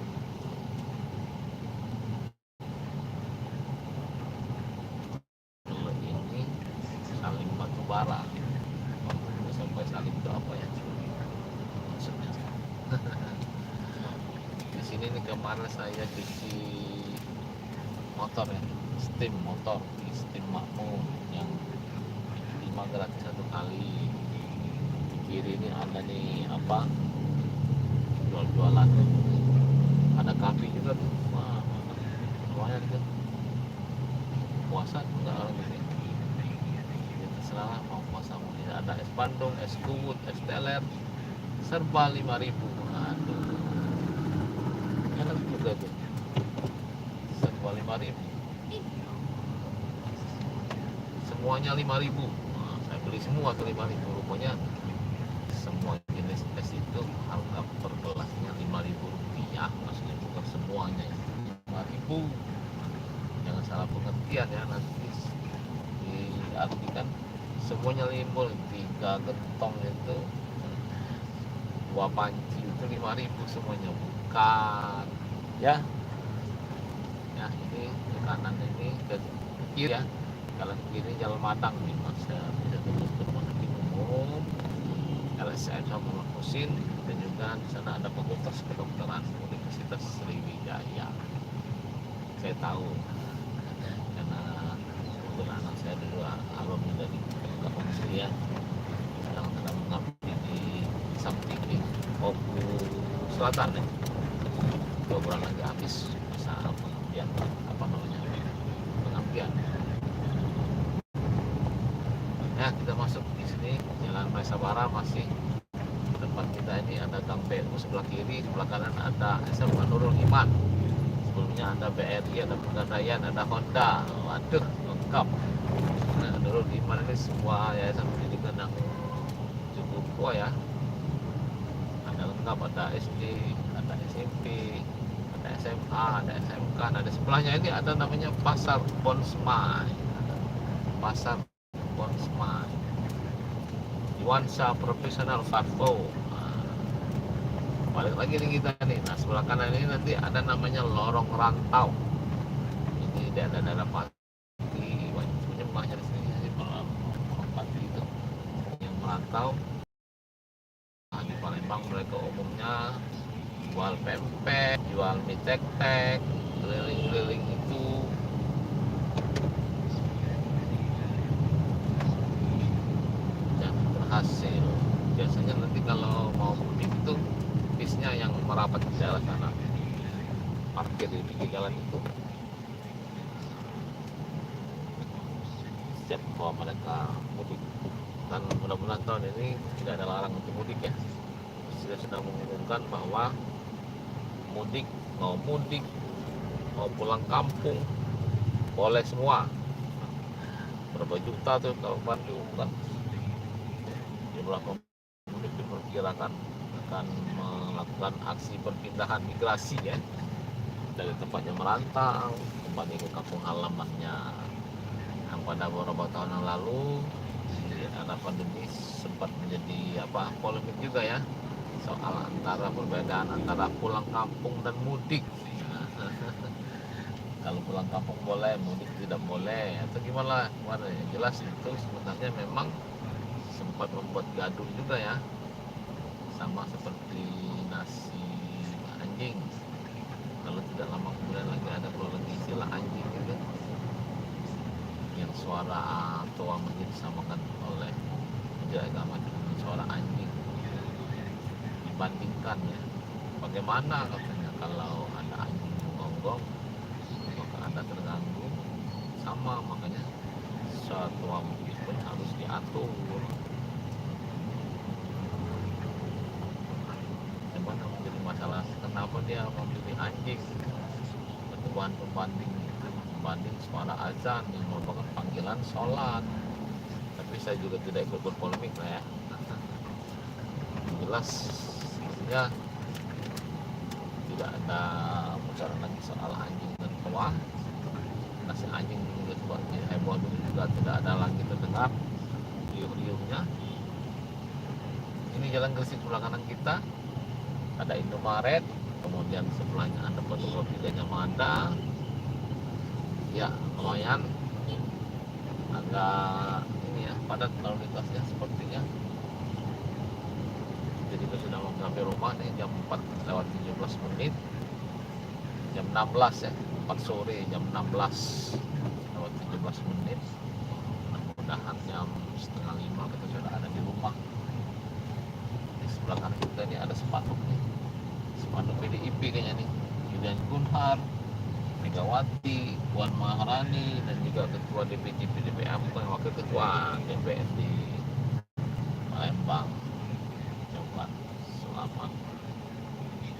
Batubara. Sampai Salim itu apa ya maksudnya? Di sini nih kemarin saya cuci motor ya, steam motor di Steam Makmur yang 5 gratis 1 kali. Di kiri ini ada nih jual-jualan, ada kafe juga tuh. Wah lumayan kan, puasa enggak orang ini terserah mau puasa mau tidak. Ada es Bandung, es Kuwut, es teler, serba 5.000. Aduh enak juga tuh, serba 5.000, semuanya 5.000. Nah, saya beli semua ke 5.000, rupanya ya nanti diartikan semuanya limbul. 3 gentong itu 2 panci itu 5.000 semuanya, bukan ya. Ya ini ke kanan, ini ke kiri ya. Kalau ke kiri Jalan Madang nih mas, saya bisa tutup di umum LSM sama Kusin, dan juga di sana ada Fakultas Kedokteran Universitas Sriwijaya. Saya tahu karena kebetulan anak saya dulu alumni dari Fakultas ya, sedang mengabdi di Samtiki Oku Selatan ya. 2 bulan lagi habis masa pengabdian, pengabdian. Ya kita masuk di sini Jalan Maesabara, masih tempat kita ini ada Gang BU sebelah kiri, sebelah kanan ada SMA Nurul Iman, sebelumnya ada BRI, ada Pegadaian, ada Honda. Waduh, lengkap. Nah, Nurul Iman ini semua yayasan pendidikan yang cukup tua ya, ada lengkap, ada SD, ada SMP, ada SMA, ada SMK. Nah di sebelahnya ini ada namanya Pasar Bonsmai, Pasar Bonsmai Iwansa Profesional Fatfo. Balik lagi nih kita nih. Nah sebelah kanan ini nanti ada namanya Lorong Rantau. Ini daerah-daerah Pati, punya banyak di sini sih Lorong Pati itu yang merantau. Nah, di Palembang mereka umumnya jual pempek, jual mie tek-tek, keliling-keliling itu. Dan berhasil. Biasanya nanti kalau mau mudik itu bisnya yang merapat di daerah sana, parkir di pinggir jalan itu. Setiap bahwa mereka mudik, dan mudah-mudahan tahun ini tidak ada larang untuk mudik ya. Sudah sedang mengumumkan bahwa mudik mau pulang kampung boleh semua. Berapa juta tuh kalau Bandung kan jumlah pemudik diperkirakan akan melakukan aksi perpindahan migrasi ya, dari tempatnya merantau kembali ke kampung halamannya. Yang pada beberapa tahun yang lalu di era pandemi sempat menjadi polemik juga ya, soal antara perbedaan antara pulang kampung dan mudik. Kalau pulang kampung boleh, mudik tidak boleh, atau gimana? Yang jelas itu sebenarnya memang sempat membuat gaduh juga ya, sama seperti nasi anjing. Kalau tidak lama kemudian lagi ada keluar lagi istilah anjing gitu, yang suara tua menjadi disamakan oleh Menteri Agama dengan suara anjing. Dibandingkan ya, bagaimana katanya kalau ada anjing menggonggong maka Anda terganggu, sama makanya satwa mungkin pun harus diatur. Bagaimana menjadi masalah, kenapa dia memilih anjing? Pertemuan pembanding itu, membanding suara azan yang merupakan panggilan sholat. Tapi saya juga tidak ikut berpolemik lah ya. Jelas sebenarnya tidak ada bicara lagi soal anjing dan tua. Nasi anjing juga seperti heboh dulu juga tidak ada lagi terdengar riuh-riuhnya. Ini jalan Gresik sebelah kanan kita ada Indomaret, kemudian sebelahnya ada fotokopi Gajah Mada. Ya lumayan agak ini ya, padat lalu lintasnya sepertinya. Jadi kita sudah mau sampai rumah nih jam 4:17, jam 16 ya, 4 sore, jam 16:17. Mudah-mudahan jam 4:30 kita sudah ada di rumah. Di sebelah kanan kita ini ada spanduk nih, spanduk PDIP kayaknya nih, Yudian Gunhar, Megawati, Puan Maharani, dan juga Ketua DPD PDPM, bukan Wakil Ketua DPRD Palembang. Coba selamat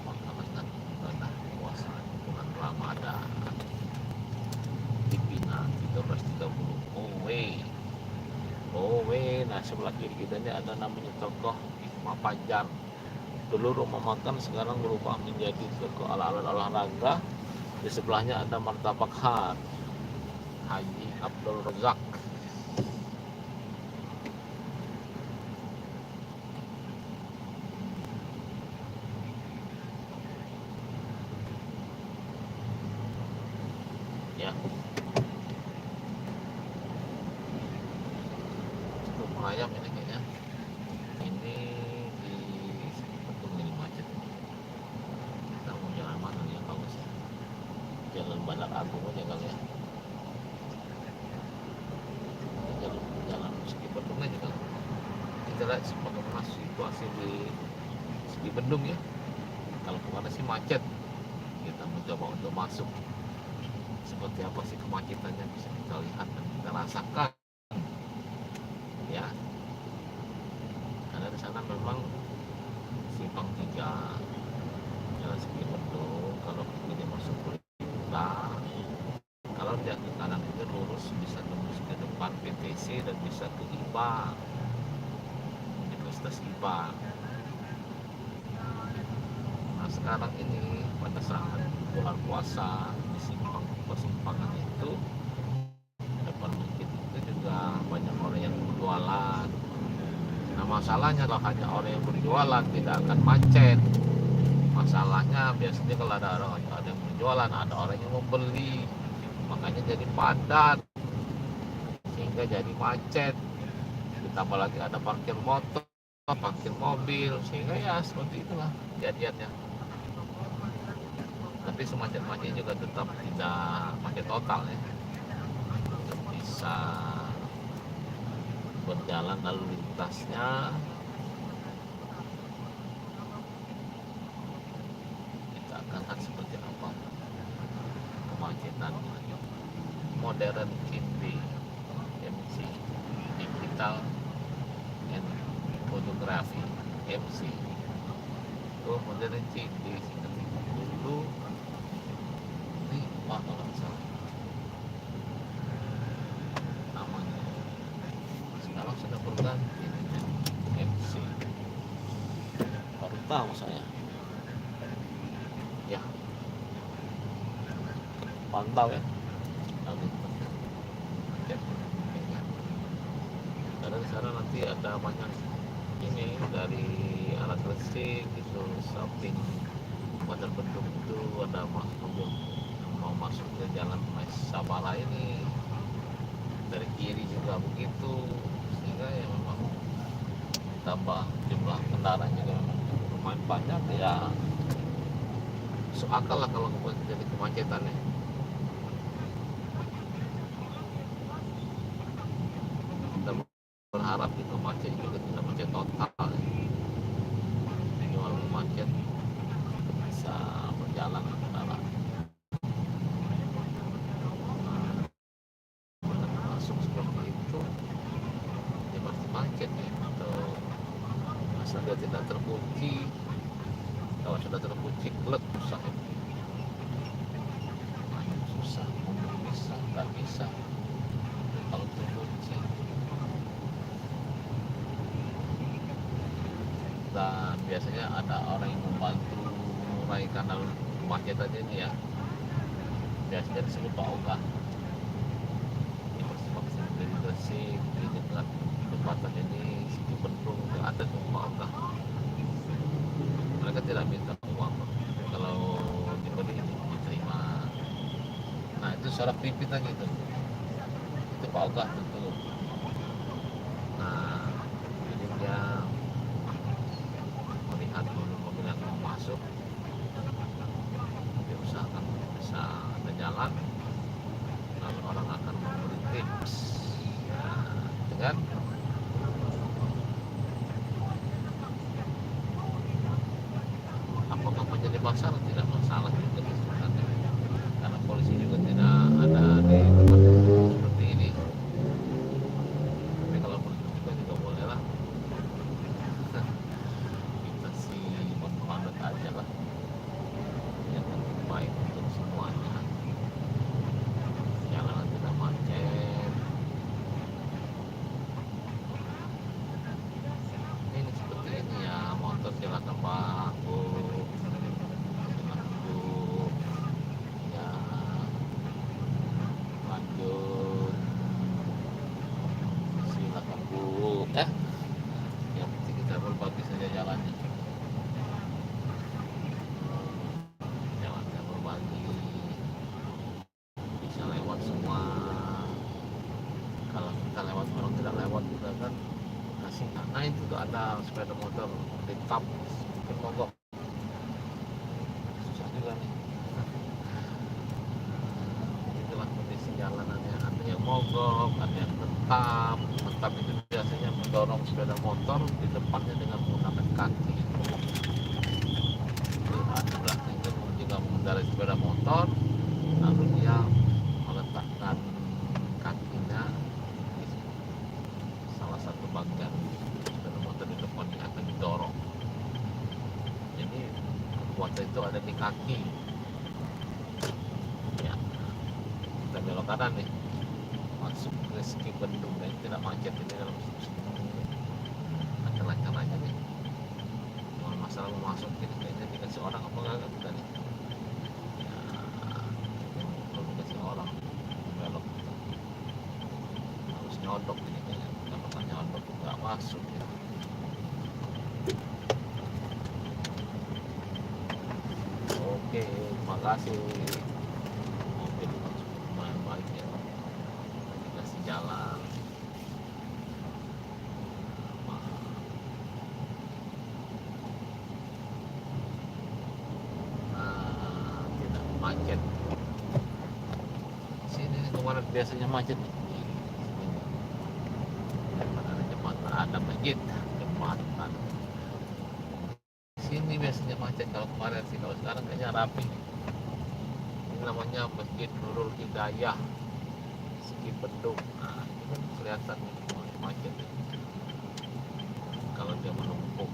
melaksanakan ibadah puasa bulan Ramadan di Pinang 13.30 OW. Nah sebelah kiri kita ini ada namanya tokoh Hikmah Fajar. Dulu rumah makan, sekarang berubah menjadi toko ala-ala olahraga. Di sebelahnya ada martabak khas. Haji Abdul Razak. Ya, cukup merayap ini kayaknya. Ini di Petung ini macet. Kita mau jalan mana nih yang bagus ya? Jalan Bandar Agung aja kali ya. Jalan jalan Segi Bendung aja kali. Kita lihat bagaimana situasi di Segi Bendung ya. Kalau kemana sih macet, kita mencoba untuk masuk. Seperti apa sih kemacetannya bisa kita lihat dan kita rasakan ya. Karena di sana memang simpang 3 jalan Segi Bendung. Kalau ini masuk Kulipa, kalau dia ke kanan itu lurus bisa tembus ke depan PTC dan bisa ke IPA, Universitas IPA. Nah sekarang ini pada saat bulan puasa di simpang persimpangan itu depan masjid itu juga banyak orang yang berjualan. Nah masalahnya kalau hanya orang yang berjualan tidak akan macet. Masalahnya biasanya kalau ada yang berjualan, ada orang yang membeli, makanya jadi padat sehingga jadi macet. Ditambah lagi ada parkir motor, parkir mobil, sehingga ya seperti itulah kejadiannya. Tapi semacam-macamnya juga tetap tidak macet total ya, tetap bisa berjalan lalu lintasnya. Kita akan lihat seperti apa kemacetan modern Cindi MC, digital and photography MC. Oh modern Cindi dulu ini apa kalau misalnya namanya, sekarang sudah berganti MC. Baru tahu saya ya, pantau ya lalu karena di sana nanti ada banyak ini dari alat listrik gitu. Samping Bandar Bendung itu ada mobil yang mau masuk ke jalan Sabala ini, dari kiri juga begitu, sehingga ya memang tambah jumlah kendaraan juga memang lumayan banyak ya. Masuk akal lah kalau jadi kemacetannya. Kita berharap itu macet juga tidak macet total ya. Jadi walaupun macet bisa berjalan kendaraan. Masuk seperti itu dia pasti macet ya. Atau asal dia tidak terkunci, kalau sudah terkunci klek susah ya. Susah, bisa nggak bisa kalau terkunci. Dan biasanya ada orang yang membantu menguraikan lalu kemacetan ini ya, biasanya disebut Pak Oga. Ini vaksin dari Gresik di dekat tempatan ini Segi Bendung ada tuh Pak Oga. Mereka tidak minta uang, kalau diberi diterima. Nah itu suara pipit aja itu Pak Oga tentu. Nah jadi dia melihat mobil-mobil yang mau masuk, dia usahakan bisa ada jalan, lalu orang akan memberi tips. Nah, itu kan apakah menjadi pasar tidak masalah juga sebenarnya, karena polisi juga tidak ada di tempat seperti ini. Tapi kalau menurut juga boleh lah, kita sih menganut aja lah yang terbaik untuk semuanya. Jalanan tidak macet. Ini seperti ini ya, motor silakan Pak, Bu, silakan Bu. motor ditap mungkin mogok, susah juga nih. Itulah kondisi jalanannya, ada yang mogok, ada yang tetap itu biasanya mendorong sepeda motor di depannya dengan menggunakan kaki. Di belakangnya juga mengendarai sepeda motor, lalu dia meletakkan kakinya di salah satu bagian sepeda motor di depan yang akan didorong. Jadi kekuatan itu ada di kaki. Ya, kita belok kanan nih, masuk ke Skibendung, dan tidak macet ini dalam lancar aja nih. Cuma masalah mau masuk ini kayaknya dikasih orang apa enggak kita nih. Kalau dikasih orang belok harus nyodok ini kayaknya, kalau nyodok nggak masuk ya. Oke, makasih. Mobil masuk lumayan baik ya, dikasih jalan. Tidak macet. Sini kemarin biasanya macet. Ada jembatan, ada masjid, jembatan. Sini biasanya macet kalau kemarin sih, kalau sekarang kayaknya rapi. Ini namanya Masjid Nurul Hidayah Skibendung. Nah, ini kan kelihatan macet kalau dia menumpuk.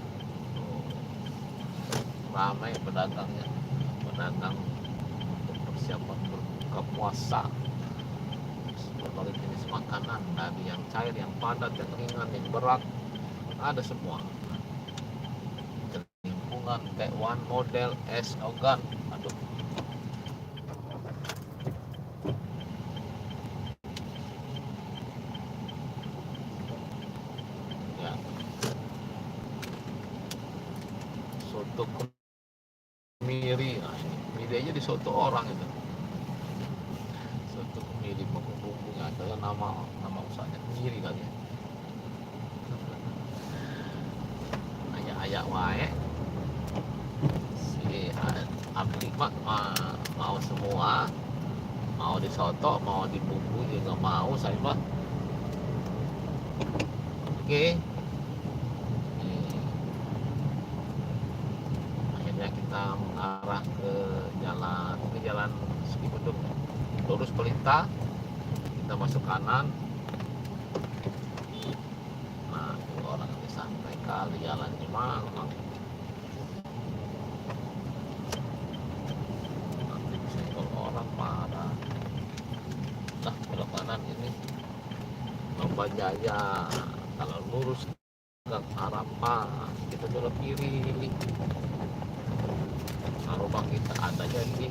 Ramai pedagangnya, pedagang untuk persiapan berbuka puasa. Berbagai jenis makanan, dari yang cair, yang padat, yang ringan, yang berat, ada semua. Lingkungan T1 model S Ogan. Aduh, ya. Soto kemiri, nah ini kemiri aja di soto orang itu. Soto kemiri, bumbu-bumbunya adalah nama usahanya kemiri kali ya. Ayak wae si abdi mah mau semua, mau di soto, mau di bumbu juga mau saya mah. Oke. Akhirnya kita mengarah ke jalan Skibendung, lurus pelita, kita masuk kanan. Nah, itu orang ini santai kali jalannya, memang nanti disenggol orang parah. Nah, belok kanan ini Lomba Jaya. Kalau lurus ke Arafah kita belok kiri. Nah, rumah kita adanya di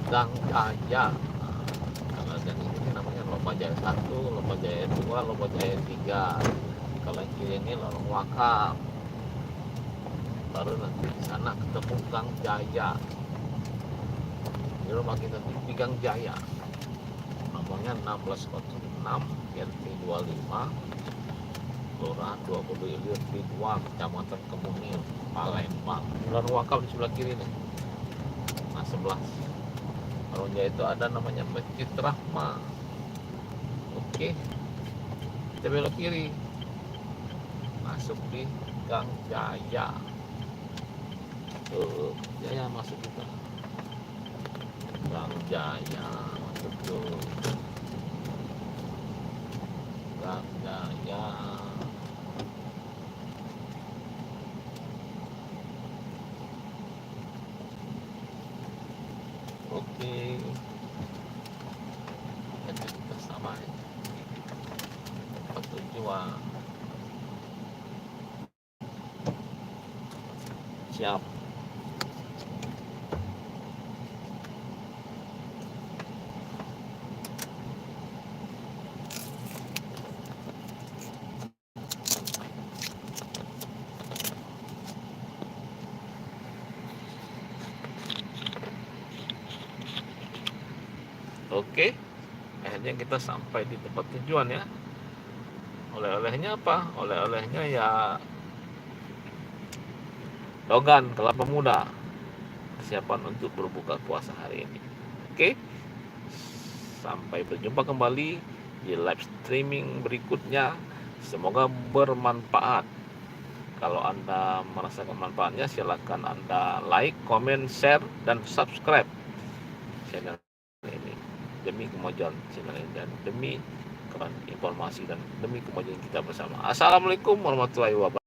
Gang Jaya. Nah, kalau yang ini namanya Lomba Jaya 1, Lomba Jaya 2, Lomba Jaya 3. Kalau yang kiri ini lorong wakaf. Baru nanti di sana ketemu Gang Jaya. Di rumah kita di Gang Jaya. Nomornya 1606 RT 25, Kelurahan 20 Ilir Ridwan, Kecamatan Kemuning, Palembang. Lorong wakaf di sebelah kiri nih. Nah, sebelah lorong Jaya itu ada namanya Masjid Rahma. Oke, kita belok kiri, masuk di Gang Jaya. Tuh, Jaya masuk kita. Gang Jaya masuk tuh. Gang Jaya. Oke. Kita sama tempat tujuan. Siap. Oke, akhirnya kita sampai di tempat tujuan ya. Oleh-olehnya apa? Oleh-olehnya ya Dogan kelapa muda, persiapan untuk berbuka puasa hari ini. Oke, sampai berjumpa kembali di live streaming berikutnya. Semoga bermanfaat. Kalau Anda merasakan manfaatnya, silakan Anda like, comment, share, dan subscribe channel ini demi kemajuan channel ini dan demi informasi dan demi kemajuan kita bersama. Assalamualaikum warahmatullahi wabarakatuh.